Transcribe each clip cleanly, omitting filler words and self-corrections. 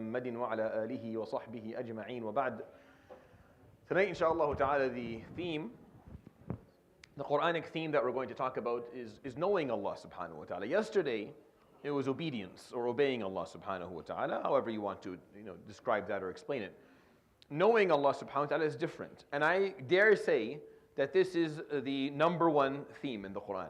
محمد وعلى آله وصحبه أجمعين وبعد. Tonight, inshallah ta'ala, the Quranic theme that we're going to talk about is knowing Allah subhanahu wa ta'ala. Yesterday, it was obedience or obeying Allah subhanahu wa ta'ala, however you want to describe that or explain it. Knowing Allah subhanahu wa ta'ala is different. And I dare say that this is the number one theme in the Quran.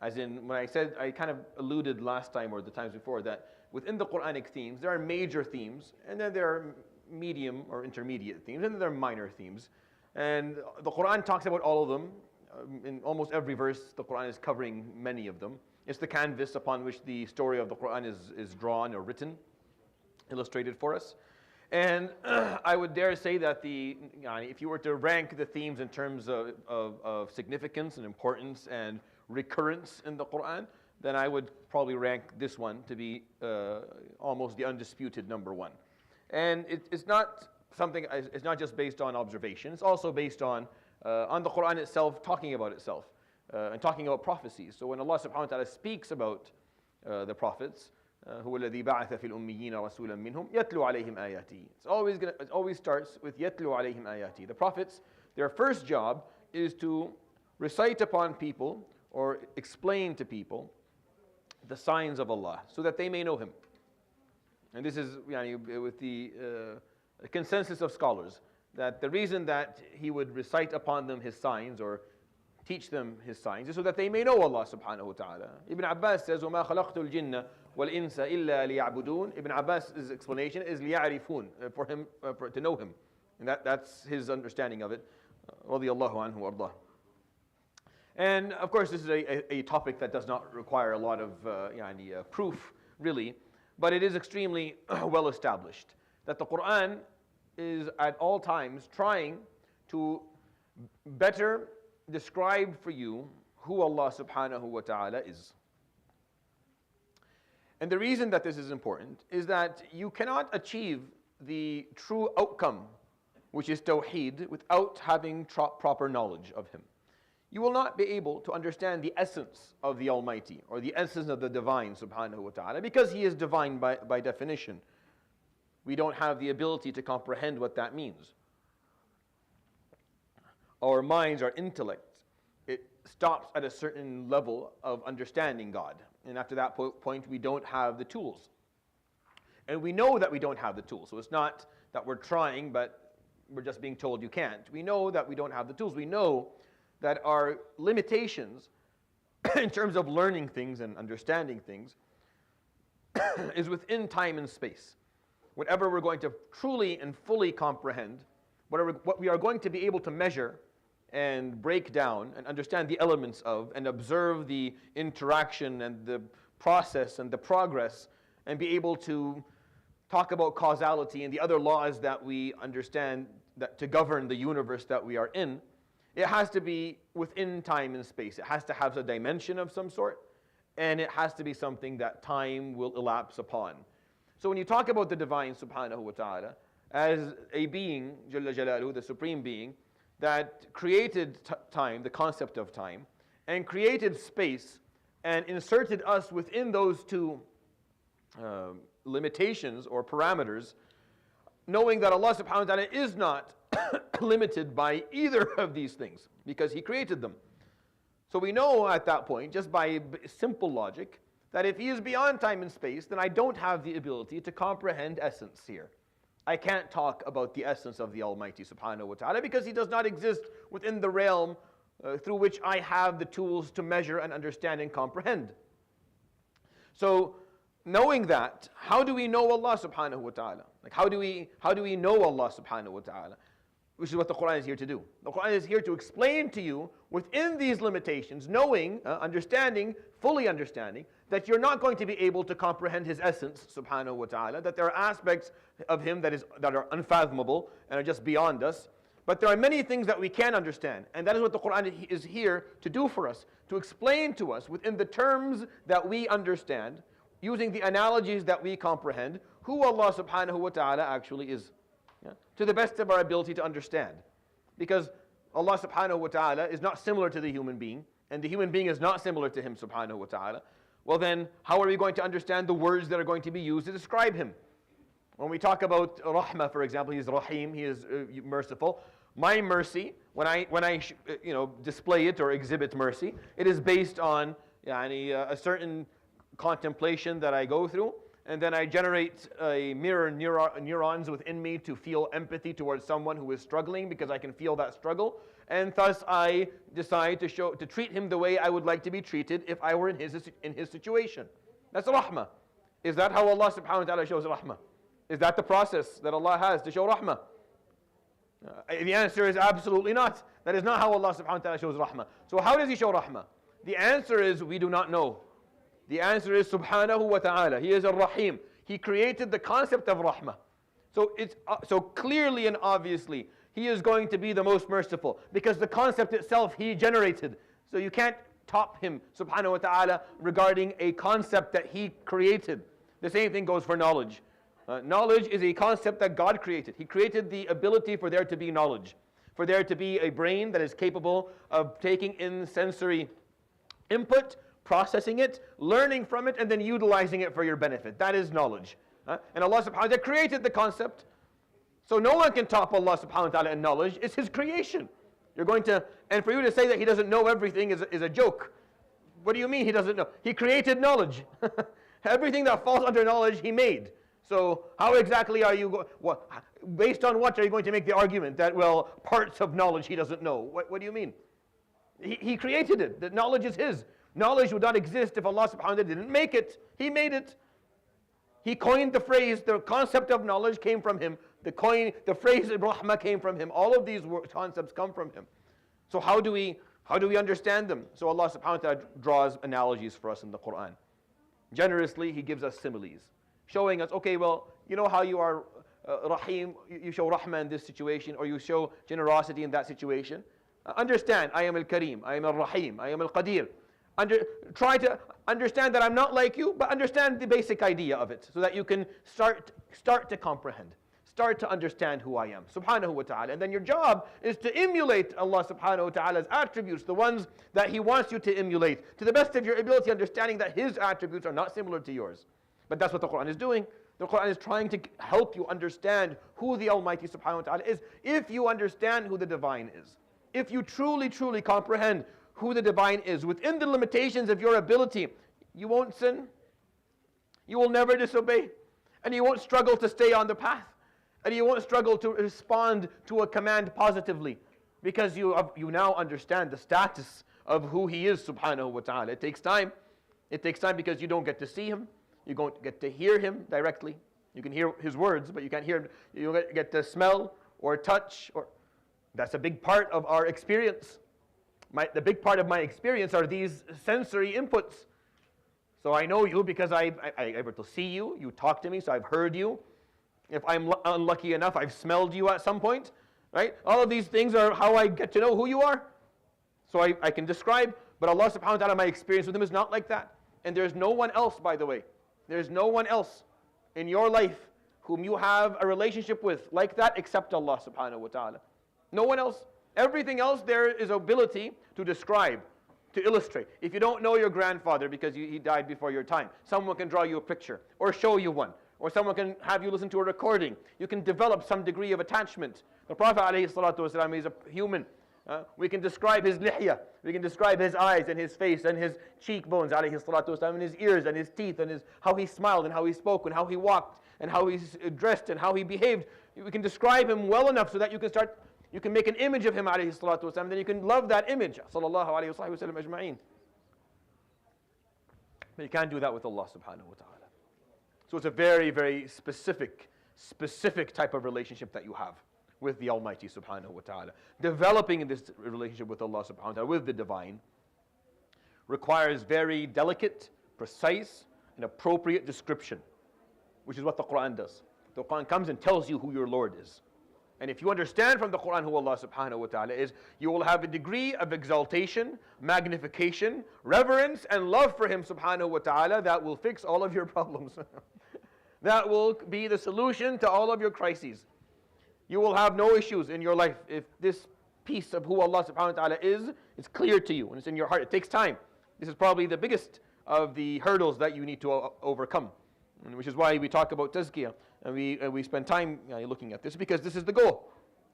As in, when I said, I kind of alluded last time or the times before that within the Quranic themes, there are major themes, and then there are medium or intermediate themes, and then there are minor themes. And the Quran talks about all of them. In almost every verse, the Quran is covering many of them. It's the canvas upon which the story of the Quran is drawn or written, illustrated for us. And I would dare say that if you were to rank the themes in terms of significance and importance and recurrence in the Quran, then I would probably rank this one to be almost the undisputed number one. And it's not something. It's not just based on observation. It's also based on the Quran itself talking about itself and talking about prophecies. So when Allah subhanahu wa ta'ala speaks about the prophets, هو الذي بعث في الأميين رسولا منهم يتلو عليهم آياته. It always starts with يتلو عليهم آياته. The prophets, their first job is to recite upon people or explain to people the signs of Allah so that they may know Him. And this is with the consensus of scholars that the reason that He would recite upon them His signs or teach them His signs is so that they may know Allah subhanahu wa ta'ala. Ibn Abbas says, وَمَا خَلَقْتُ الْجِنَّ وَالْإِنسَ إِلَّا لِيَعْبُدُونَ. Ibn Abbas' explanation is لِيَعْرِفُونَ, for him to know Him. And that's his understanding of it. رضي الله عنه وأرضاه. And of course this is a topic that does not require a lot of proof really, but it is extremely well established that the Quran is at all times trying to better describe for you who Allah subhanahu wa ta'ala is. And the reason that this is important is that you cannot achieve the true outcome, which is tawheed, without having proper knowledge of Him. You will not be able to understand the essence of the Almighty or the essence of the Divine subhanahu wa ta'ala because He is divine by definition. We don't have the ability to comprehend what that means. Our minds, our intellect, it stops at a certain level of understanding God. And after that point, we don't have the tools. And we know that we don't have the tools. So it's not that we're trying, but we're just being told you can't. We know that we don't have the tools. We know that our limitations in terms of learning things and understanding things is within time and space. Whatever we're going to truly and fully comprehend, what we are going to be able to measure and break down and understand the elements of and observe the interaction and the process and the progress and be able to talk about causality and the other laws that we understand that to govern the universe that we are in, it has to be within time and space. It has to have a dimension of some sort, and it has to be something that time will elapse upon. So when you talk about the Divine subhanahu wa ta'ala as a being, Jalla Jalaluhu, the Supreme Being, that created time, the concept of time, and created space, and inserted us within those two limitations or parameters, knowing that Allah subhanahu wa ta'ala is not limited by either of these things, because He created them. So we know at that point, just by simple logic, that if He is beyond time and space, then I don't have the ability to comprehend essence here. I can't talk about the essence of the Almighty subhanahu wa ta'ala because He does not exist within the realm through which I have the tools to measure and understand and comprehend. So knowing that, how do we know Allah subhanahu wa ta'ala? Like how do we know Allah subhanahu wa ta'ala? Which is what the Quran is here to do. The Quran is here to explain to you within these limitations, knowing, fully understanding, that you're not going to be able to comprehend His essence, subhanahu wa ta'ala, that there are aspects of Him that are unfathomable and are just beyond us. But there are many things that we can understand. And that is what the Quran is here to do for us, to explain to us within the terms that we understand, using the analogies that we comprehend, who Allah subhanahu wa ta'ala actually is. To the best of our ability to understand. Because Allah subhanahu wa ta'ala is not similar to the human being, and the human being is not similar to Him subhanahu wa ta'ala. Well then, how are we going to understand the words that are going to be used to describe Him? When we talk about rahmah, for example, He is Rahim, He is merciful. My mercy, when I display it or exhibit mercy, it is based on a certain contemplation that I go through, and then I generate a mirror neurons within me to feel empathy towards someone who is struggling because I can feel that struggle, and thus I decide to treat him the way I would like to be treated if I were in his situation. That's rahmah. Is that how Allah subhanahu wa ta'ala shows rahmah? Is that the process that Allah has to show rahmah? The answer is absolutely not. That is not how Allah subhanahu wa ta'ala shows rahmah. So how does He show rahmah? The answer is we do not know. The answer is subhanahu wa ta'ala. He is ar-Rahim. He created the concept of rahmah. So clearly and obviously, He is going to be the most merciful because the concept itself He generated. So you can't top Him subhanahu wa ta'ala regarding a concept that He created. The same thing goes for knowledge. Knowledge is a concept that God created. He created the ability for there to be knowledge, for there to be a brain that is capable of taking in sensory input, processing it, learning from it, and then utilizing it for your benefit. That is knowledge. And Allah subhanahu wa ta'ala created the concept. So no one can top Allah subhanahu wa ta'ala in knowledge. It's His creation. And for you to say that He doesn't know everything is a joke. What do you mean He doesn't know? He created knowledge. Everything that falls under knowledge He made. So how exactly are you, based on what are you going to make the argument that, well, parts of knowledge He doesn't know? What do you mean? He created it. That knowledge is His. Knowledge would not exist if Allah subhanahu wa ta'ala didn't make it. He made it. He coined the phrase, the concept of knowledge came from Him. The phrase rahmah came from Him. All of these concepts come from Him. So how do we understand them? So Allah subhanahu wa ta'ala draws analogies for us in the Quran. Generously, He gives us similes, showing us, okay, well, you know how you are Rahim, you show rahmah in this situation, or you show generosity in that situation. Understand, I am Al-Kareem, I am Al-Rahim, I am Al-Qadir. Try to understand that I'm not like you, but understand the basic idea of it so that you can start to comprehend, start to understand who I am, subhanahu wa ta'ala. And then your job is to emulate Allah subhanahu wa ta'ala's attributes, the ones that He wants you to emulate, to the best of your ability, understanding that His attributes are not similar to yours. But that's what the Quran is doing. The Quran is trying to help you understand who the Almighty subhanahu wa ta'ala is. If you understand who the Divine is, if you truly, truly comprehend who the Divine is, within the limitations of your ability, you won't sin, you will never disobey, and you won't struggle to stay on the path, and you won't struggle to respond to a command positively, because you now understand the status of who He is subhanahu wa ta'ala. It takes time. It takes time because you don't get to see Him. You don't get to hear Him directly. You can hear His words, but you can't hear Him. You don't get to smell or touch. That's a big part of our experience. The big part of my experience are these sensory inputs. So I know you because I'm able to see you. You talk to me, so I've heard you. If I'm unlucky enough, I've smelled you at some point. Right? All of these things are how I get to know who you are. So I can describe, but Allah subhanahu wa ta'ala, my experience with Him is not like that. And there's no one else, by the way. There's no one else in your life whom you have a relationship with like that except Allah subhanahu wa ta'ala. No one else. Everything else there is ability to describe, to illustrate. If you don't know your grandfather because he died before your time, someone can draw you a picture or show you one. Or someone can have you listen to a recording. You can develop some degree of attachment. The Prophet ﷺ is a human. We can describe his lihya. We can describe his eyes and his face and his cheekbones ﷺ, and his ears and his teeth and how he smiled and how he spoke and how he walked and how he dressed and how he behaved. We can describe him well enough so that you can make an image of him ﷺ, and then you can love that image. Sallallahu alayhi wa sallam ajma'in. But you can't do that with Allah subhanahu wa ta'ala. So it's a very, very specific type of relationship that you have with the Almighty subhanahu wa ta'ala. Developing this relationship with Allah subhanahu wa ta'ala, with the Divine, requires very delicate, precise, and appropriate description, which is what the Quran does. The Quran comes and tells you who your Lord is. And if you understand from the Quran who Allah subhanahu wa ta'ala is, you will have a degree of exaltation, magnification, reverence, and love for Him subhanahu wa ta'ala that will fix all of your problems. That will be the solution to all of your crises. You will have no issues in your life if this piece of who Allah subhanahu wa ta'ala is clear to you and it's in your heart. It takes time. This is probably the biggest of the hurdles that you need to overcome, which is why we talk about tazkiyah. And we spend time looking at this because this is the goal,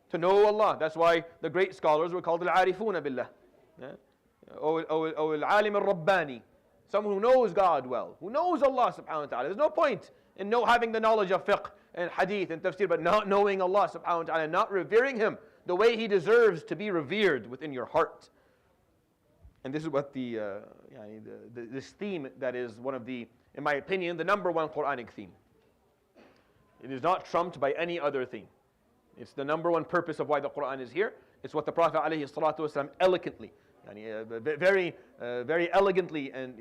to know Allah. That's why the great scholars were called al-arifuna billah, or al-alim al-rabbani, someone who knows God well, who knows Allah subhanahu wa ta'ala. There's no point in having the knowledge of fiqh and hadith and tafsir, but not knowing Allah subhanahu wa ta'ala, not revering Him the way He deserves to be revered within your heart. And this is what this theme that is one of the, in my opinion, the number one Quranic theme. It is not trumped by any other theme. It's the number one purpose of why the Quran is here. It's what the Prophet ﷺ eloquently, very elegantly and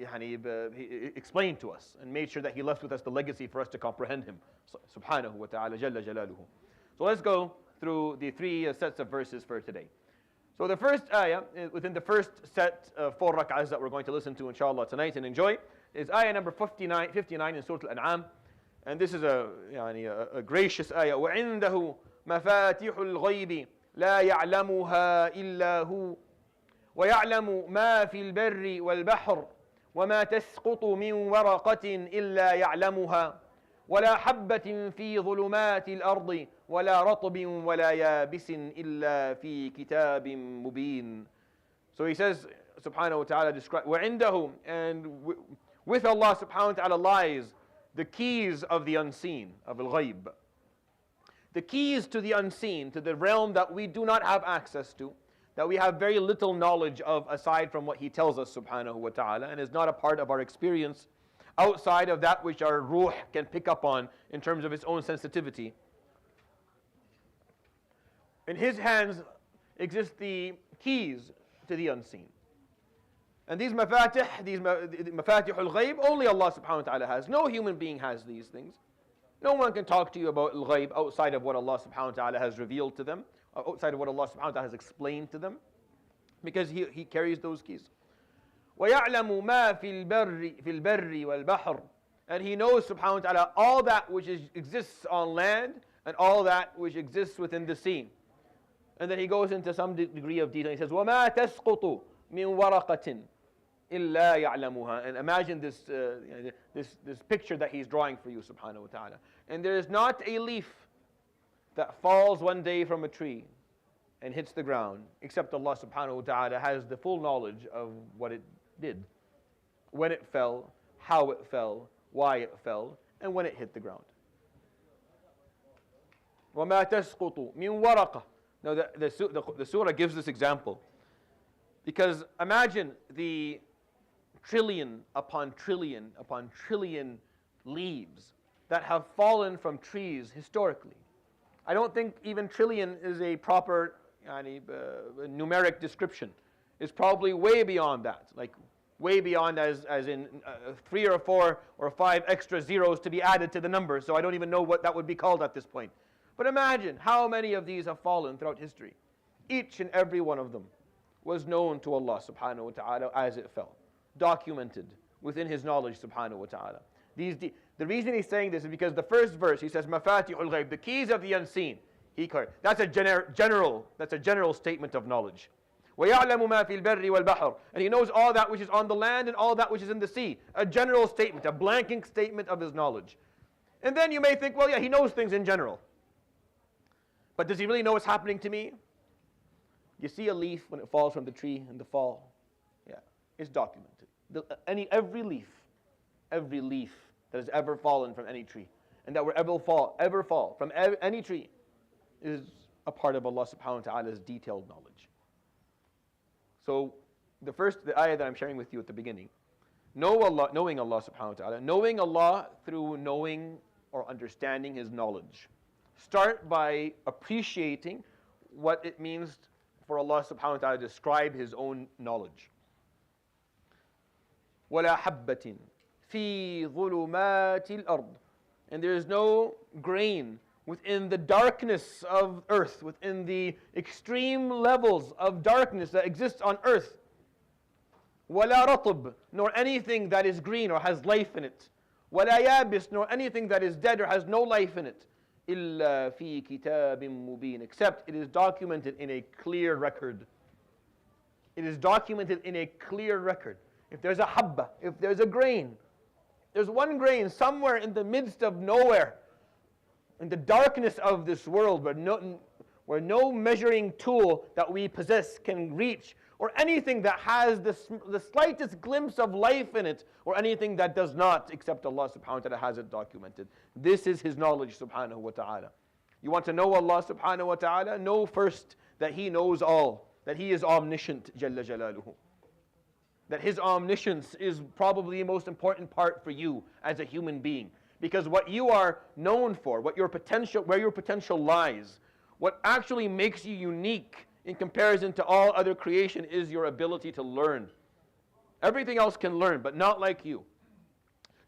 he explained to us and made sure that he left with us the legacy for us to comprehend him. Subhanahu wa ta'ala jalla jalaluhu. So let's go through the three sets of verses for today. So the first ayah, within the first set of 4 rak'ahs that we're going to listen to inshallah tonight and enjoy, is ayah number 59 in Surah Al-An'am. And this is a gracious ayah. وَعِنْدَهُ مَفَاتِحُ الْغَيْبِ لَا يَعْلَمُهَا إِلَّا هُ وَيَعْلَمُ مَا فِي الْبَرِّ وَالْبَحْرِ وَمَا تَسْقُطُ مِنْ وَرَقَةٍ إِلَّا يَعْلَمُهَا وَلَا حَبَّةٍ فِي ظُلُمَاتِ الْأَرْضِ وَلَا رَطْبٍ وَلَا يَابِسٍ إِلَّا فِي كِتَابٍ مُبِينٍ. So he says, subhanahu wa ta'ala, وَعِنْدَهُ, and with Allah subhanahu wa ta'ala lies the keys of the unseen, of al-ghayb. The keys to the unseen, to the realm that we do not have access to, that we have very little knowledge of aside from what He tells us subhanahu wa ta'ala, and is not a part of our experience outside of that which our ruh can pick up on in terms of its own sensitivity. In His hands exist the keys to the unseen. And these mafatih, mafatih al-ghayb, only Allah subhanahu wa ta'ala has. No human being has these things. No one can talk to you about al-ghayb outside of what Allah subhanahu wa ta'ala has revealed to them, outside of what Allah subhanahu wa ta'ala has explained to them, because He carries those keys. وَيَعْلَمُ مَا فِي الْبَرِّ وَالْبَحْرِ, and He knows subhanahu wa ta'ala all that which exists on land and all that which exists within the sea. And then He goes into some degree of detail. He says, وَمَا تَسْقُطُ مِنْ وَرَقَةٍ إِلَّا يَعْلَمُهَا. And imagine this picture that He's drawing for you, subhanahu wa ta'ala. And there is not a leaf that falls one day from a tree and hits the ground, except Allah subhanahu wa ta'ala has the full knowledge of what it did, when it fell, how it fell, why it fell, and when it hit the ground. وَمَا تَسْقُطُ مِنْ وَرَقَةٍ. Now the surah gives this example, because imagine the trillion upon trillion upon trillion leaves that have fallen from trees historically. I don't think even trillion is a proper numeric description. It's probably way beyond that, like way beyond as in 3 or 4 or 5 extra zeros to be added to the number, so I don't even know what that would be called at this point. But imagine how many of these have fallen throughout history. Each and every one of them was known to Allah subhanahu wa ta'ala as it fell, documented within His knowledge subhanahu wa ta'ala. The reason he's saying this is because the first verse, he says, Mafatihul Ghayb, the keys of the unseen. That's a general statement of knowledge. وَيَعْلَمُ مَا فِي الْبَرِّ وَالْبَحْرِ, and He knows all that which is on the land and all that which is in the sea. A general statement, a blanking statement of His knowledge. And then you may think, well, yeah, He knows things in general. But does He really know what's happening to me? You see a leaf when it falls from the tree in the fall? Yeah, it's documented. Every leaf that has ever fallen from any tree, and that will ever fall from any tree, is a part of Allah subhanahu wa ta'ala's detailed knowledge. So the ayah that I'm sharing with you at the beginning, knowing Allah subhanahu wa ta'ala, knowing Allah through knowing or understanding His knowledge. Start by appreciating what it means for Allah subhanahu wa ta'ala to describe His own knowledge. وَلَا حَبَّةٍ فِي ظُلُمَاتِ الْأَرْضِ, and there is no grain within the darkness of earth, within the extreme levels of darkness that exists on earth. وَلَا رَطْبٍ, nor anything that is green or has life in it. وَلَا يَابِسٍ, nor anything that is dead or has no life in it. إِلَّا فِي كِتَابٍ مُبِينٍ, except it is documented in a clear record. It is documented in a clear record. If there's a habba, if there's a grain, there's one grain somewhere in the midst of nowhere, in the darkness of this world where no measuring tool that we possess can reach, or anything that has the slightest glimpse of life in it, or anything that does not, except Allah subhanahu wa ta'ala has it documented. This is His knowledge subhanahu wa ta'ala. You want to know Allah subhanahu wa ta'ala? Know first that He knows all, that He is omniscient, Jalla Jalaluhu. That His omniscience is probably the most important part for you as a human being. Because what you are known for, where your potential lies, what actually makes you unique in comparison to all other creation is your ability to learn. Everything else can learn, but not like you.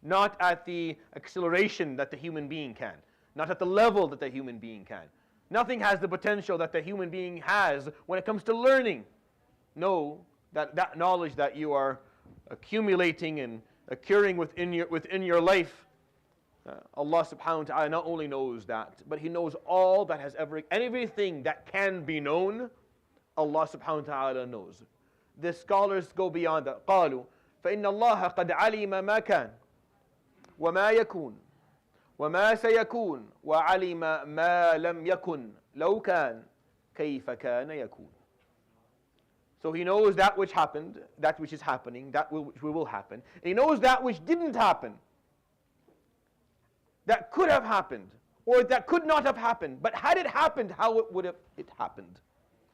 Not at the acceleration that the human being can. Not at the level that the human being can. Nothing has the potential that the human being has when it comes to learning. Know that knowledge that you are accumulating and accruing within your life, Allah subhanahu wa ta'ala not only knows that, but He knows all that has everything that can be known, Allah subhanahu wa ta'ala knows. The scholars go beyond that. قالوا فإن الله قد علم ما كان وما يكون وما سيكون وعلم ما لم يكن لو كان كيف كان يكون. So He knows that which happened, that which is happening, that which will happen. And He knows that which didn't happen, that could have happened, or that could not have happened. But had it happened, how would it happened?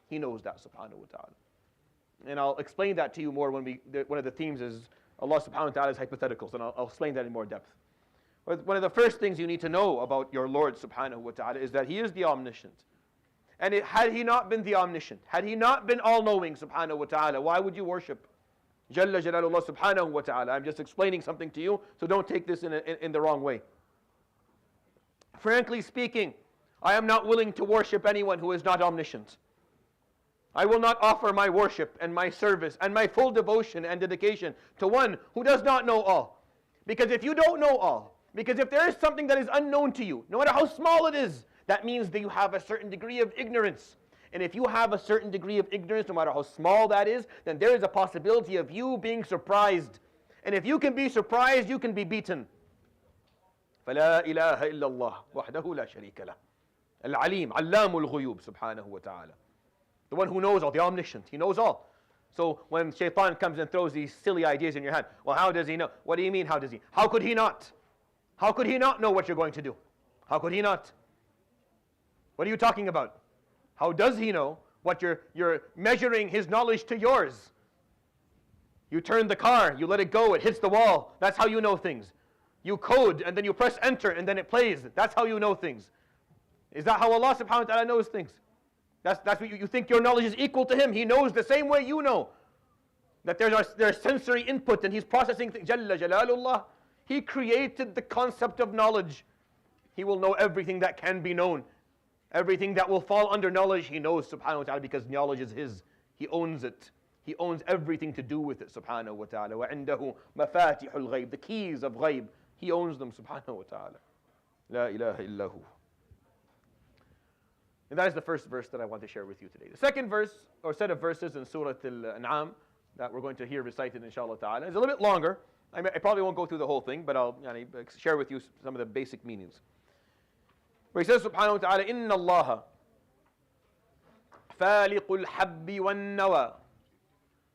He knows that subhanahu wa ta'ala. And I'll explain that to you more when one of the themes is Allah subhanahu wa ta'ala's hypotheticals, and I'll explain that in more depth. But one of the first things you need to know about your Lord subhanahu wa ta'ala is that He is the omniscient. And had He not been the omniscient, had He not been all-knowing subhanahu wa ta'ala, why would you worship Jalla Jalalullah subhanahu wa ta'ala? I'm just explaining something to you, so don't take this in the wrong way. Frankly speaking, I am not willing to worship anyone who is not omniscient. I will not offer my worship and my service and my full devotion and dedication to one who does not know all. Because if you don't know all, because if there is something that is unknown to you, no matter how small it is, that means that you have a certain degree of ignorance. And if you have a certain degree of ignorance, no matter how small that is, then there is a possibility of you being surprised. And if you can be surprised, you can be beaten. فلا إله إلا الله وحده لا شريك له العليم علام الغيوب سبحانه وتعالى. The one who knows all, the omniscient, He knows all. So when shaitan comes and throws these silly ideas in your head, well, how does He know? What do you mean, how does He? How could He not? How could He not know what you're going to do? How could He not? What are you talking about? How does He know what you're measuring His knowledge to yours? You turn the car, you let it go, it hits the wall. That's how you know things. You code and then you press enter and then it plays. That's how you know things. Is that how Allah subhanahu wa ta'ala knows things? That's what you think your knowledge is equal to Him. He knows the same way you know. That there's sensory input and He's processing things. Jalla Jalalullah. He created the concept of knowledge. He will know everything that can be known. Everything that will fall under knowledge, He knows subhanahu wa ta'ala, because knowledge is His. He owns it. He owns everything to do with it subhanahu wa ta'ala. وَعِنْدَهُ مَفَاتِحُ الْغَيْبِ. The keys of ghaib. He owns them subhanahu wa ta'ala. La ilaha illahu. And that is the first verse that I want to share with you today. The second verse, or set of verses in Surah Al-An'am that we're going to hear recited inshallah ta'ala, is a little bit longer. I probably won't go through the whole thing, but I'll share with you some of the basic meanings. Where He says subhanahu wa ta'ala, إِنَّ اللَّهَ فَالِقُ الْحَبِّ وَالنَّوَى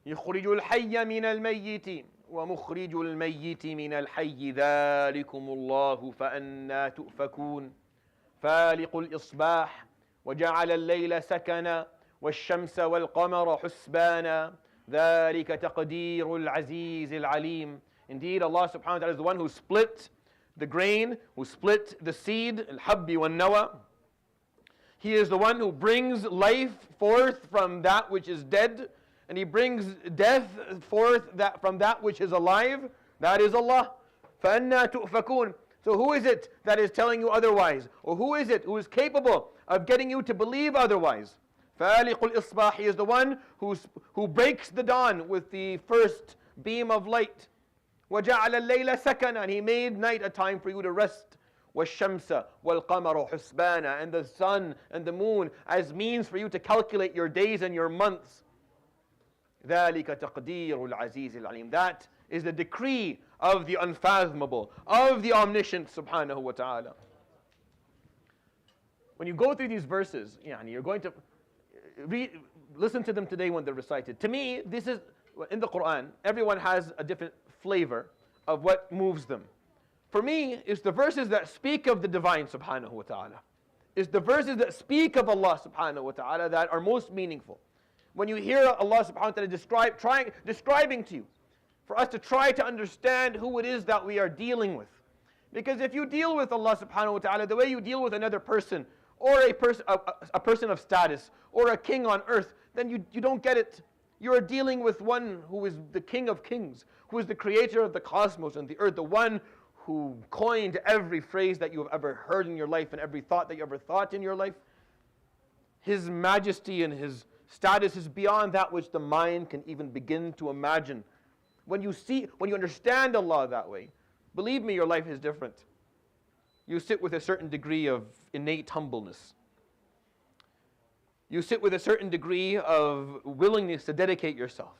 يُخْرِجُ الْحَيَّ مِنَ الْمَيِّتِ وَمُخْرِجُ الْمَيِّتِ مِنَ الْحَيِّ ذَلِكُمُ اللَّهُ فَأَنَّى تُؤْفَكُونَ فَالِقُ الْإِصْبَاحِ وجعل الليل سكنا والشمس والقمر حسبانا ذلك تقدير العزيز العليم. Indeed, Allah subhanahu wa ta'ala is the one who split the grain, who split the seed, al-habbi wal-nawa. He is the one who brings life forth from that which is dead, and He brings death forth from that which is alive. That is Allah. فَأَنَّى تُؤْفَكُونَ. So who is it that is telling you otherwise? Or who is it who is capable of getting you to believe otherwise? فَالِقُ الْإِصْبَاحِ. He is the one who breaks the dawn with the first beam of light. وَجَعَلَ اللَّيْلَ سَكَنًا. And He made night a time for you to rest. وَالشَّمْسَ وَالْقَمَرُ حُسْبَانًا. And the sun and the moon as means for you to calculate your days and your months. ذَلِكَ تَقْدِيرُ الْعَزِيزِ الْعَلِيمِ. That is the decree of the unfathomable, of the omniscient subhanahu wa ta'ala. when you go through these verses, you're going to listen to them today when they're recited. To me, this is, in the Quran, everyone has a different flavor of what moves them. For me, it's the verses that speak of the divine subhanahu wa ta'ala. It's the verses that speak of Allah subhanahu wa ta'ala that are most meaningful. When you hear Allah subhanahu wa ta'ala describing to you, for us to try to understand who it is that we are dealing with. Because if you deal with Allah subhanahu wa ta'ala the way you deal with another person, or a person of status, or a king on earth, then you don't get it. You are dealing with one who is the King of Kings, who is the creator of the cosmos and the earth, the one who coined every phrase that you have ever heard in your life and every thought that you ever thought in your life. His majesty and His status is beyond that which the mind can even begin to imagine. When you understand Allah that way, believe me, your life is different. You sit with a certain degree of innate humbleness. You sit with a certain degree of willingness to dedicate yourself.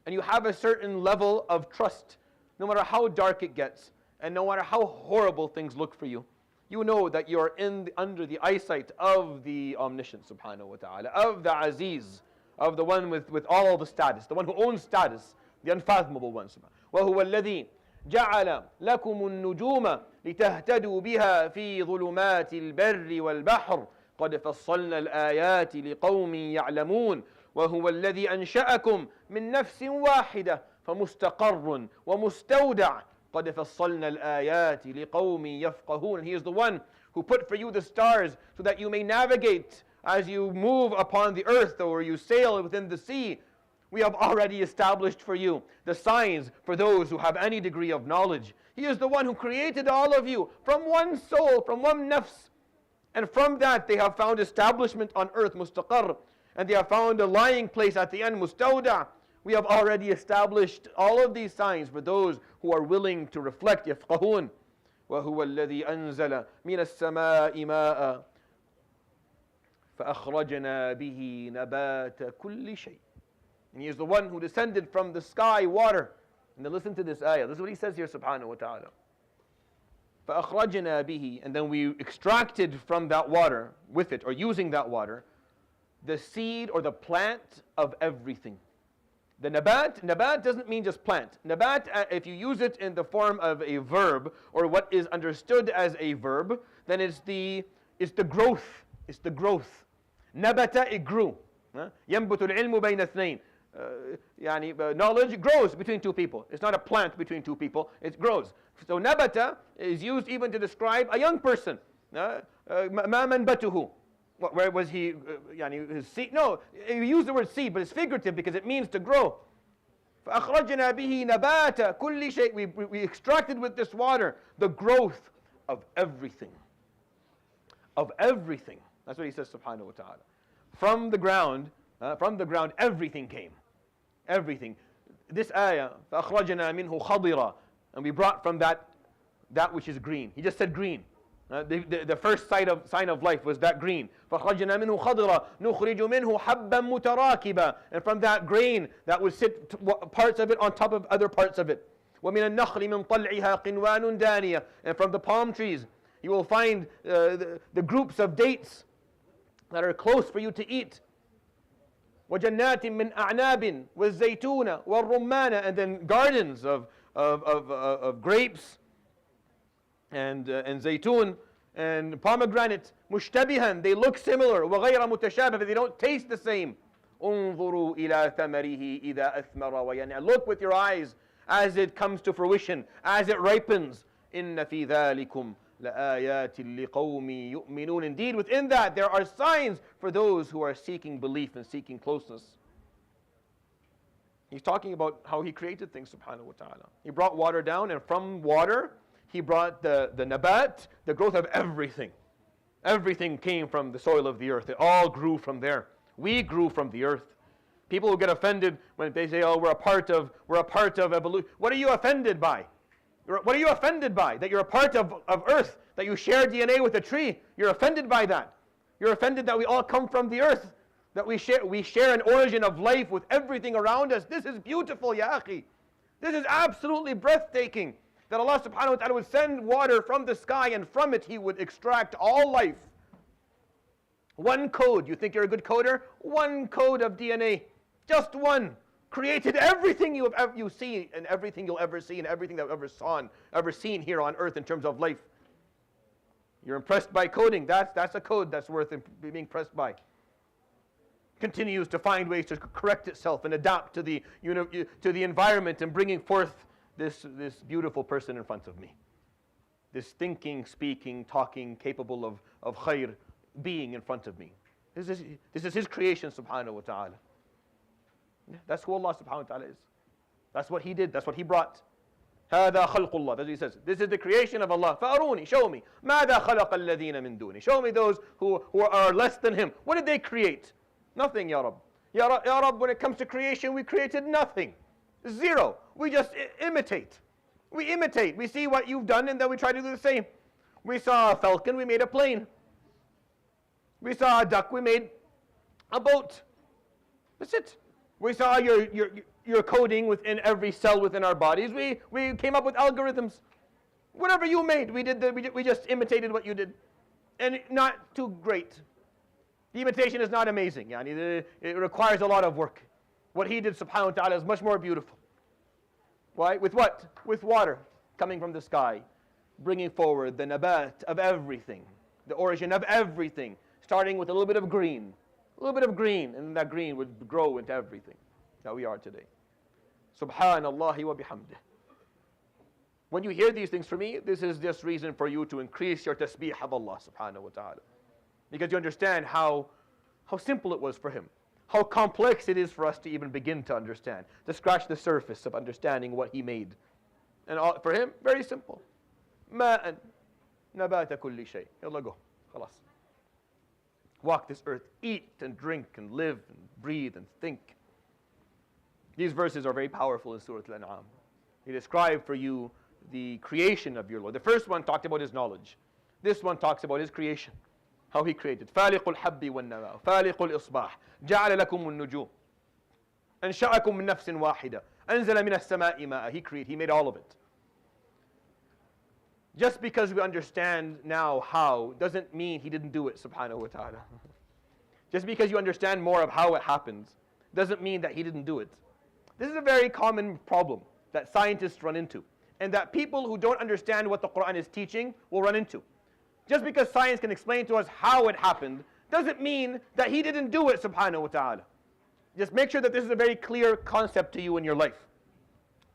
And you have a certain level of trust, no matter how dark it gets, and no matter how horrible things look for you. You know that you are under the eyesight of the Omniscient subhanahu wa ta'ala, of the Aziz, of the one with all the status, the one who owns status, the unfathomable one. وَهُوَ الَّذِي جعل لكم النجوم لتهتدوا بها في ظلمات البر والبحر قد فصلنا الآيات لقوم يعلمون وهو الذي أنشأكم من نفس واحدة فمستقر ومستودع قد فصلنا الآيات لقوم يفقهون. And He is the one who put for you the stars so that you may navigate as you move upon the earth or you sail within the sea. We have already established for you the signs for those who have any degree of knowledge. He is the one who created all of you from one soul, from one nafs. And from that they have found establishment on earth, mustaqar. And they have found a lying place at the end, mustawda. We have already established all of these signs for those who are willing to reflect, يفقهون. وهو الذي أنزل من السماء ماء فأخرجنا به نبات كل شيء. And He is the one who descended from the sky water. And then listen to this ayah. This is what He says here, subhanahu wa ta'ala. فَأَخْرَجْنَا بِهِ. And then we extracted from that water, with it, or using that water, the seed or the plant of everything. The nabat doesn't mean just plant. Nabat, if you use it in the form of a verb, or what is understood as a verb, then it's the growth. It's the growth. Nabata, it grew. ينبت العلم بين اثنين. Knowledge grows between two people. It's not a plant between two people, it grows. So nabata is used even to describe a young person. ما منبته. Where was he? His seed? No, you use the word seed, but it's figurative because it means to grow. فأخرجنا به نبات كل شيء. We extracted with this water the growth of everything. Of everything. That's what He says, subhanahu wa ta'ala. From the ground, everything came. Everything. This ayah, فَأَخْرَجْنَا مِنْهُ خَضِرًا. And we brought from that which is green. He just said green. The first sign of life was that green. فَأَخْرَجْنَا مِنْهُ خَضِرًا نُخْرِجُ مِنْهُ حَبًّا مُتَرَاكِبًا. And from that grain, that would sit parts of it on top of other parts of it. وَمِنَ النَّخْلِ مِنْ طَلْعِهَا قِنْوَانٌ دَانِيَةٌ. And from the palm trees, you will find the groups of dates that are close for you to eat. وَجَنَّاتٍ مِّنْ أَعْنَابٍ وَالزَّيْتُونَ وَالرُّمَّانَ. And then gardens of grapes and zaytun and pomegranate. مُشْتَبِهًا. They look similar. وَغَيْرَ مُتَشَابِهًا. But they don't taste the same. انظُرُوا إِلَى ثَمَرِهِ إِذَا أَثْمَرَ وَيَنْعَ. Look with your eyes as it comes to fruition, as it ripens. إِنَّ فِي ذَلِكُمْ لَآيَاتٍ لِقَوْمٍ يُؤْمِنُونَ. Indeed, within that there are signs for those who are seeking belief and seeking closeness. He's talking about how He created things, subhanahu wa ta'ala. He brought water down, and from water He brought the nabat, the growth of everything. Everything came from the soil of the earth. It all grew from there. We grew from the earth. People who get offended when they say, "Oh, we're a part of evolution." What are you offended by? What are you offended by? That you're a part of earth, that you share DNA with a tree. You're offended by that. You're offended that we all come from the earth, that we share an origin of life with everything around us. This is beautiful, ya akhi. This is absolutely breathtaking. That Allah subhanahu wa ta'ala would send water from the sky, and from it He would extract all life. One code. You think you're a good coder? One code of DNA. Just one. Created everything you see and everything you'll ever see and everything that you've ever seen here on earth in terms of life. You're impressed by coding. That's a code that's worth being impressed by. Continues to find ways to correct itself and adapt to the environment and bringing forth this beautiful person in front of me. This thinking, speaking, talking, capable of khair being in front of me. This is His creation, subhanahu wa ta'ala. That's who Allah subhanahu wa ta'ala is. That's what He did. That's what He brought. هذا خلق الله. That's what He says. This is the creation of Allah. فأروني, show me. ماذا خلق الذين من دوني. Show me those who are less than Him. What did they create? Nothing, Ya Rabb. Ya Rabb, when it comes to creation, we created nothing. Zero. We just imitate. We imitate. We see what you've done and then we try to do the same. We saw a falcon, we made a plane. We saw a duck, we made a boat. That's it. We saw your coding within every cell within our bodies. We came up with algorithms. Whatever you made, we just imitated what you did. And not too great. The imitation is not amazing. It requires a lot of work. What He did, subhanahu wa ta'ala, is much more beautiful. Why? With what? With water coming from the sky, bringing forward the nabat of everything, the origin of everything, starting with a little bit of green. A little bit of green, and that green would grow into everything that we are today. Subhanallah wa bihamdih. When you hear these things from me, this is just reason for you to increase your tasbih of Allah subhanahu wa ta'ala. Because you understand how simple it was for Him. How complex it is for us to even begin to understand. To scratch the surface of understanding what He made. And for Him, very simple. ماء نبات كل شيء. يلا go. خلاص. Walk this earth, eat and drink and live and breathe and think. These verses are very powerful in Surah Al-An'am. They describe for you the creation of your Lord. The first one talked about His knowledge. This one talks about His creation. How He created. فالق الحب والنوى فالق الإصباح جعل لكم النجوم أنشأكم من نفس واحدة أنزل من السماء ماء. He made all of it. Just because we understand now how doesn't mean He didn't do it, subhanahu wa ta'ala. Just because you understand more of how it happens doesn't mean that He didn't do it. This is a very common problem that scientists run into, and that people who don't understand what the Quran is teaching will run into. Just because science can explain to us how it happened doesn't mean that He didn't do it, subhanahu wa ta'ala. Just make sure that this is a very clear concept to you in your life.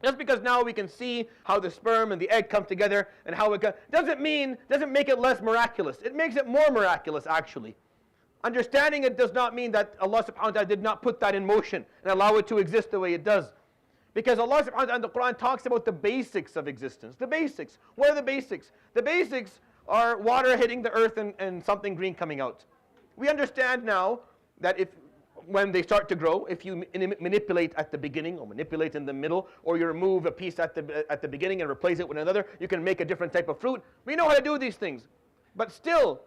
Just because now we can see how the sperm and the egg come together and how it doesn't make it less miraculous. It makes it more miraculous, actually. Understanding it does not mean that Allah subhanahu wa ta'ala did not put that in motion and allow it to exist the way it does. Because Allah subhanahu wa ta'ala in the Quran talks about the basics of existence. The basics. What are the basics? The basics are water hitting the earth and something green coming out. We understand now that when they start to grow, if you manipulate at the beginning or manipulate in the middle, or you remove a piece at the beginning and replace it with another, you can make a different type of fruit. We know how to do these things. But still,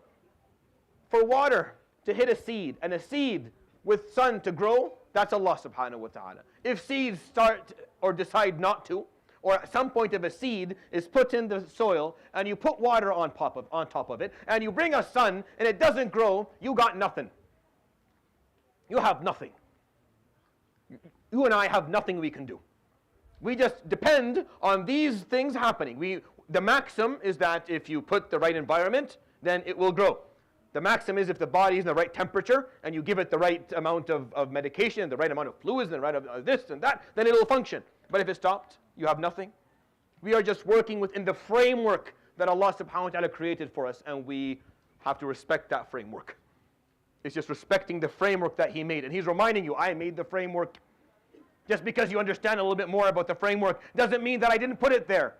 for water to hit a seed and a seed with sun to grow, that's Allah subhanahu wa ta'ala. If seeds start or decide not to, or at some point if a seed is put in the soil and you put water on top of it and you bring a sun and it doesn't grow, you got nothing. You have nothing. You and I have nothing we can do. We just depend on these things happening. The maxim is that if you put the right environment, then it will grow. The maxim is if the body is in the right temperature and you give it the right amount of medication, the right amount of fluids, and the right amount of this and that, then it will function. But if it stopped, you have nothing. We are just working within the framework that Allah subhanahu wa ta'ala created for us, and we have to respect that framework. It's just respecting the framework that He made. And He's reminding you, I made the framework. Just because you understand a little bit more about the framework doesn't mean that I didn't put it there.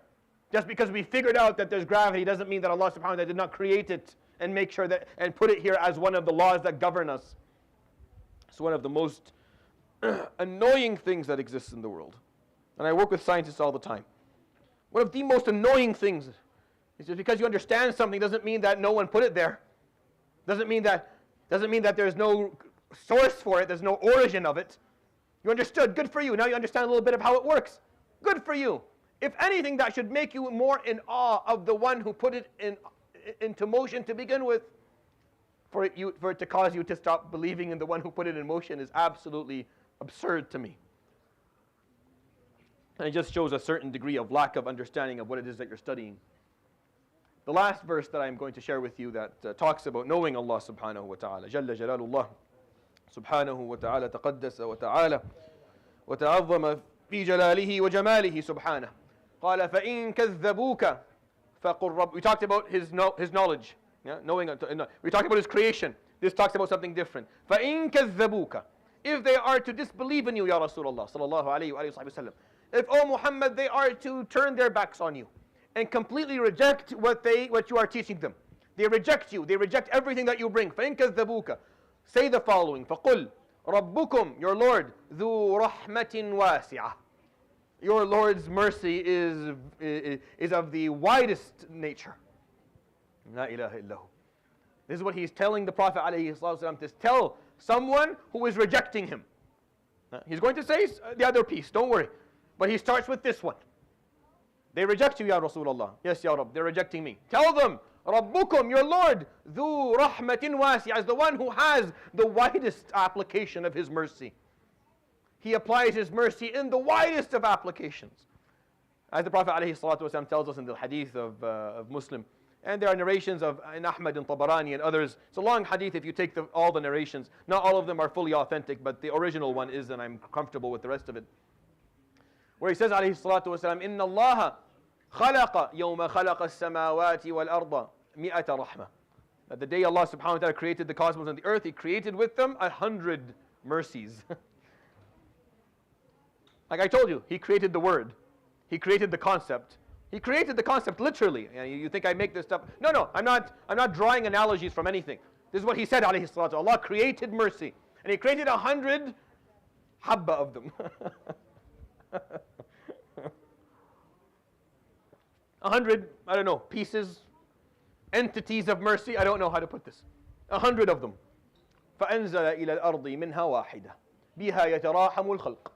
Just because we figured out that there's gravity doesn't mean that Allah subhanahu wa ta'ala did not create it and make sure that and put it here as one of the laws that govern us. It's one of the most annoying things that exists in the world. And I work with scientists all the time. One of the most annoying things is just because you understand something doesn't mean that no one put it there. Doesn't mean that there's no source for it, there's no origin of it. You understood, good for you. Now you understand a little bit of how it works. Good for you. If anything, that should make you more in awe of the one who put it into motion to begin with. for it to cause you to stop believing in the one who put it in motion is absolutely absurd to me. And it just shows a certain degree of lack of understanding of what it is that you're studying. The last verse that I'm going to share with you that talks about knowing Allah subhanahu wa ta'ala. Jalla jalalullah subhanahu wa ta'ala taqaddasa wa ta'ala wa ta'azzama fi jalalihi wa jamalihi subhanahu. قال فإن كذبوك فقل رب. We talked about his knowledge. Yeah? We talked about his creation. This talks about something different. فإن كذبوك. If they are to disbelieve in you, Ya Rasulullah sallallahu alayhi wa sallam. If, O Muhammad, they are to turn their backs on you and completely reject what you are teaching them. They reject you. They reject everything that you bring. فإن كذبوك. Say the following. فقل ربكم, your Lord, ذو رحمة واسعة. Your Lord's mercy is of the widest nature. La ilaha illahu. This is what he's telling the Prophet ﷺ to tell someone who is rejecting him. He's going to say the other piece, don't worry. But he starts with this one. They reject you, Ya Rasulullah. Yes, Ya Rabb, they're rejecting me. Tell them, Rabbukum, your Lord, ذو رحمة واسعة, is the one who has the widest application of his mercy. He applies his mercy in the widest of applications. As the Prophet ﷺ tells us in the hadith of Muslim, and there are narrations in Ahmad and Tabarani and others. It's a long hadith if you take all the narrations. Not all of them are fully authentic, but the original one is, and I'm comfortable with the rest of it. Where he says, alayhi salatu wasalam, إِنَّ اللَّهَ خَلَقَ يَوْمَ خَلَقَ السَّمَاوَاتِ وَالْأَرْضَ مِئَةَ رَحْمَةٍ. That the day Allah subhanahu wa ta'ala created the cosmos and the earth, He created with them 100 mercies. Like I told you, He created the word. He created the concept. He created the concept literally. You think I make this stuff? No, I'm not drawing analogies from anything. This is what He said, alayhi salatu. Allah created mercy. And He created 100 habba of them. 100, I don't know, pieces, entities of mercy. I don't know how to put this. 100 of them. فأنزل إلى الأرض منها واحدة بها يتراحم الخلق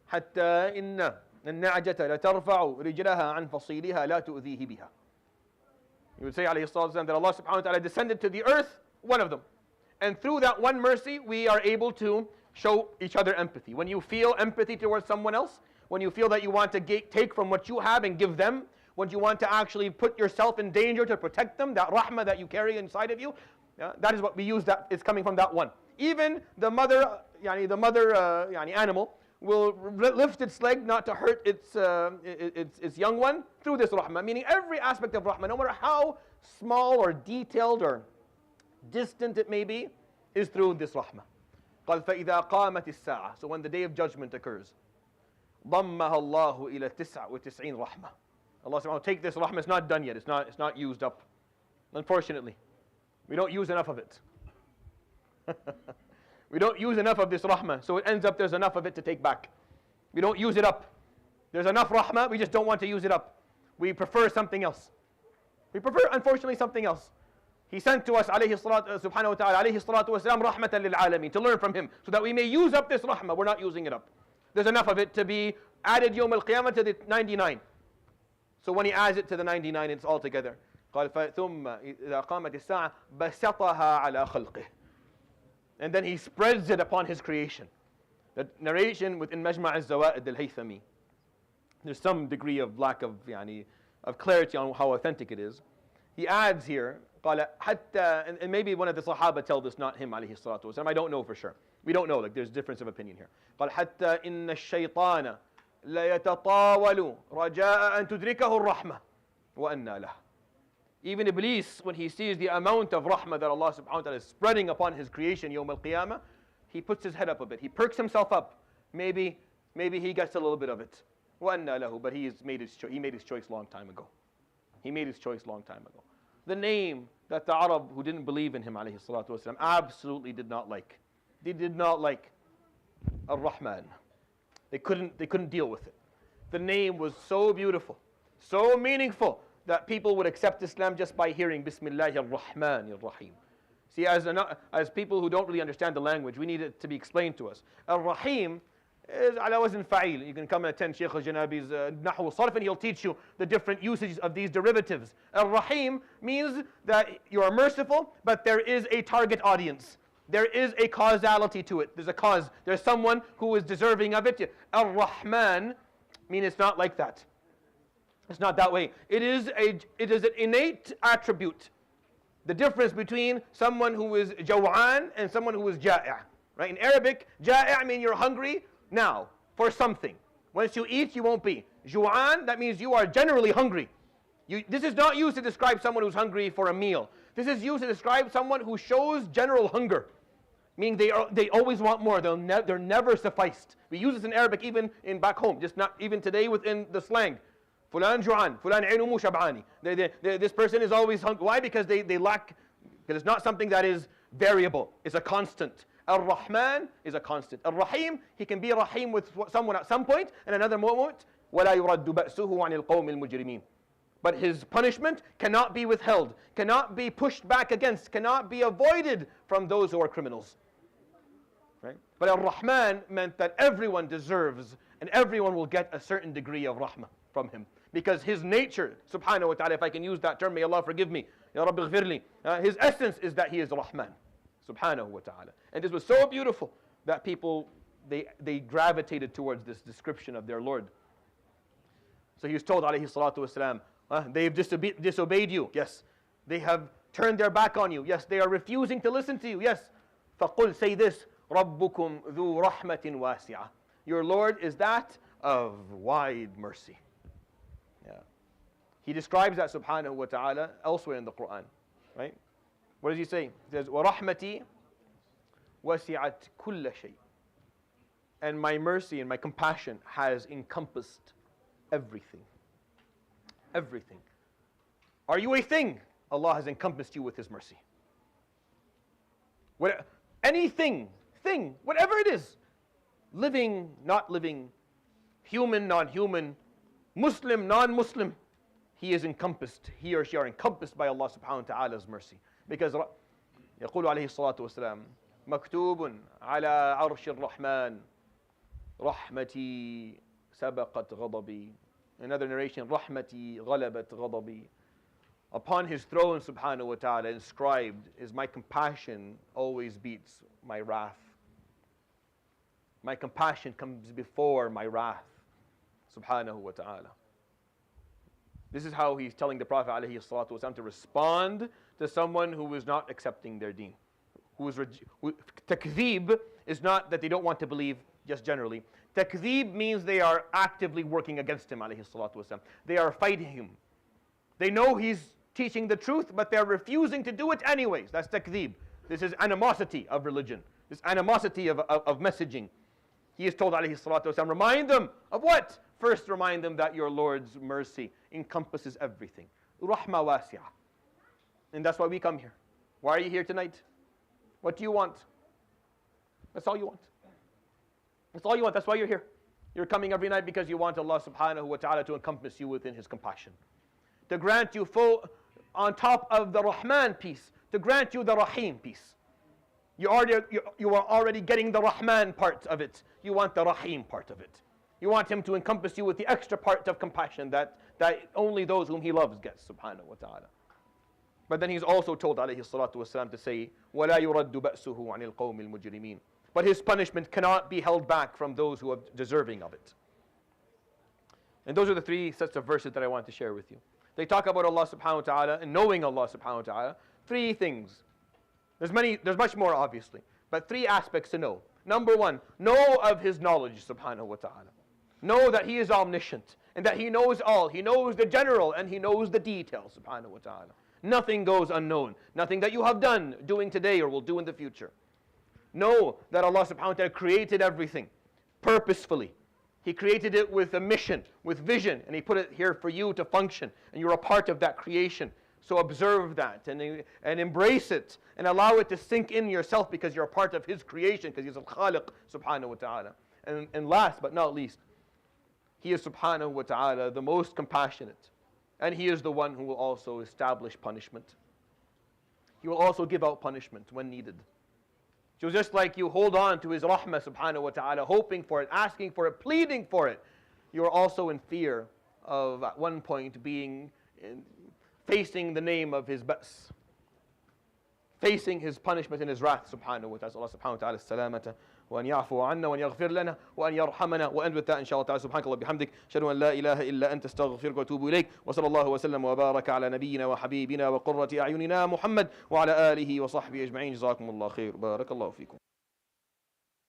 حتى إن النعجة لترفع رجلها عن فصيلها لا تؤذيه بها. You would say alayhi salatu wasalam that Allah subhanahu wa ta'ala descended to the earth, one of them. And through that one mercy, we are able to show each other empathy. When you feel empathy towards someone else, when you feel that you want to take from what you have and give them, when you want to actually put yourself in danger to protect them, that rahmah that you carry inside of you, that is what we use, that is coming from that one. Even the mother animal will lift its leg not to hurt its young one through this rahmah. Meaning every aspect of rahmah, no matter how small or detailed or distant it may be, is through this rahmah. قال فإذا قامت الساعة. So when the day of judgment occurs, ضمها الله إلى 99 رحمة. Allah subhanahu wa ta'ala, take this rahmah, it's not done yet, it's not used up. Unfortunately, we don't use enough of it. We don't use enough of this rahmah, so it ends up there's enough of it to take back. We don't use it up. There's enough rahmah, we just don't want to use it up. We prefer something else. We prefer, unfortunately, something else. He sent to us, subhanahu wa ta'ala, alayhi salatu wasalam, rahmatan lil alameen, to learn from Him, so that we may use up this rahmah. We're not using it up. There's enough of it to be added yawm al-qiyamah to the 99. So when He adds it to the 99, it's all together. قال ثم إذا قامت الساعة بسطها على خلقه. And then He spreads it upon His creation. The narration within Majma' al-Zawaid al-Haythami, there's some degree of lack of clarity on how authentic it is. He adds here, قال حتى, and maybe one of the Sahaba tell this, not him alayhi salatu wasalam. I don't know for sure. We don't know. Like there's difference of opinion here. قال حتى إن الشيطان لا يتطاول رجاء أن تدركه الرحمة وأنى له. Even Iblis, when he sees the amount of rahmah that Allah subhanahu wa ta'ala is spreading upon His creation yawm al-qiyamah, he puts his head up a bit. He perks himself up. Maybe he gets a little bit of it. وَأَنَّى لَهُ. But he made his choice long time ago. He made his choice long time ago. The name that the Arab who didn't believe in Him alayhi salatu wasalam absolutely did not like. They did not like Ar-Rahman. They couldn't deal with it. The name was so beautiful, so meaningful, that people would accept Islam just by hearing Bismillah ar-Rahman ar-Rahim. See, as people who don't really understand the language, we need it to be explained to us. Ar-Rahim, is ala wazn fa'il. You can come and attend Shaykh al-Janabi's Nahu Sarf and he'll teach you the different usages of these derivatives. Ar-Rahim means that you are merciful, but there is a target audience. There is a causality to it. There's a cause. There's someone who is deserving of it. Ar-Rahman means it's not like that. It's not that way. It is an innate attribute. The difference between someone who is jaw'an and someone who is ja'i'. Right? In Arabic, ja'i' means you're hungry now for something. Once you eat, you won't be. Ju'an, that means you are generally hungry. This is not used to describe someone who's hungry for a meal. This is used to describe someone who shows general hunger. Meaning they always want more. They're never sufficed. We use this in Arabic even in back home, just not even today within the slang. Fulan ju'an, fulan ainumu shab'ani. This person is always hungry. Why? Because they lack, because it's not something that is variable. It's a constant. Ar-Rahman is a constant. Ar-Rahim, he can be Rahim with someone at some point, and another moment, وَلَا يُرَدُّ بَأْسُهُ عَنِ الْقَوْمِ الْمُجْرِمِينَ. But his punishment cannot be withheld, cannot be pushed back against, cannot be avoided from those who are criminals. Right? But Ar-Rahman meant that everyone deserves and everyone will get a certain degree of rahmah from him. Because his nature, subhanahu wa ta'ala, if I can use that term, may Allah forgive me, Ya Rabbi ghfirli, his essence is that he is Rahman, subhanahu wa ta'ala. And this was so beautiful that people, they gravitated towards this description of their Lord. So he was told, alayhi salatu wasalam, they've disobeyed you. Yes. They have turned their back on you. Yes. They are refusing to listen to you. Yes. فَقُلْ, say this, رَبُّكُمْ ذُو رَحْمَةٍ وَاسِعَةٍ. Your Lord is that of wide mercy. Yeah. He describes that subhanahu wa ta'ala elsewhere in the Quran. Right? What does he say? He says, وَرَحْمَتِي وَسِعَتْ كُلَّ شَيْءٍ. And my mercy and my compassion has encompassed everything. Everything. Are you a thing? Allah has encompassed you with His mercy. Anything, thing, whatever it is, living, not living, human, non-human, Muslim, non-Muslim, he is encompassed, he or she are encompassed by Allah subhanahu wa ta'ala's mercy. Because يقول عليه الصلاة والسلام مكتوب على عرش الرحمن رحمتي سبقت غضبي. Another narration, رحمتي غلبت غضبي. Upon his throne subhanahu wa ta'ala inscribed is my compassion always beats my wrath. My compassion comes before my wrath subhanahu wa ta'ala. This is how he's telling the Prophet alayhi salatu wasalam to respond to someone who is not accepting their deen. Takzeeb is not that they don't want to believe just generally. Takzeeb means they are actively working against him alayhi salatu wasalam. They are fighting him. They know he's teaching the truth, but they're refusing to do it anyways. That's takzeeb. This is animosity of religion. This animosity of messaging. He is told alayhi salatu wasalam, remind them of what? First remind them that your Lord's mercy encompasses everything. Rahma wasi'ah. And that's why we come here. Why are you here tonight? What do you want? That's all you want. That's all you want. That's why you're here. You're coming every night because you want Allah subhanahu wa ta'ala to encompass you within His compassion. To grant you full, on top of the Rahman piece, to grant you the Rahim piece. You are already getting the Rahman part of it. You want the Rahim part of it. You want Him to encompass you with the extra part of compassion that only those whom He loves get, subhanahu wa ta'ala. But then He's also told alayhi salatu wasalam to say, وَلَا يُرَدُّ بَأْسُهُ عَنِ الْقَوْمِ الْمُجْرِمِينَ. But His punishment cannot be held back from those who are deserving of it. And those are the three sets of verses that I want to share with you. They talk about Allah subhanahu wa ta'ala and knowing Allah subhanahu wa ta'ala. Three things. There's much more obviously, but three aspects to know. Number one, know of His knowledge subhanahu wa ta'ala. Know that He is omniscient and that He knows all. He knows the general and He knows the details subhanahu wa ta'ala. Nothing goes unknown. Nothing that you have done, doing today or will do in the future. Know that Allah subhanahu wa ta'ala created everything purposefully. He created it with a mission, with vision, and He put it here for you to function. And you're a part of that creation. So observe that and embrace it and allow it to sink in yourself because you're a part of His creation because He's al-Khaliq subhanahu wa ta'ala. And last but not least, He is subhanahu wa ta'ala the most compassionate. And He is the one who will also establish punishment. He will also give out punishment when needed. So just like you hold on to His rahmah subhanahu wa ta'ala, hoping for it, asking for it, pleading for it, you are also in fear of at one point facing the name of His ba's, facing His punishment and His wrath subhanahu wa ta'ala. Allah subhanahu wa ta'ala salamata وأن يعفو عنا وأن يغفر لنا وأن يرحمنا. وأند with that إن شاء الله تعالى. سبحانك الله بحمدك أشهد أن لا إله إلا أنت أستغفرك وأتوب إليك وصلى الله وسلم وبارك على نبينا وحبيبنا وقرة أعيننا محمد وعلى آله وصحبه أجمعين. جزاكم الله خير. بارك الله فيكم.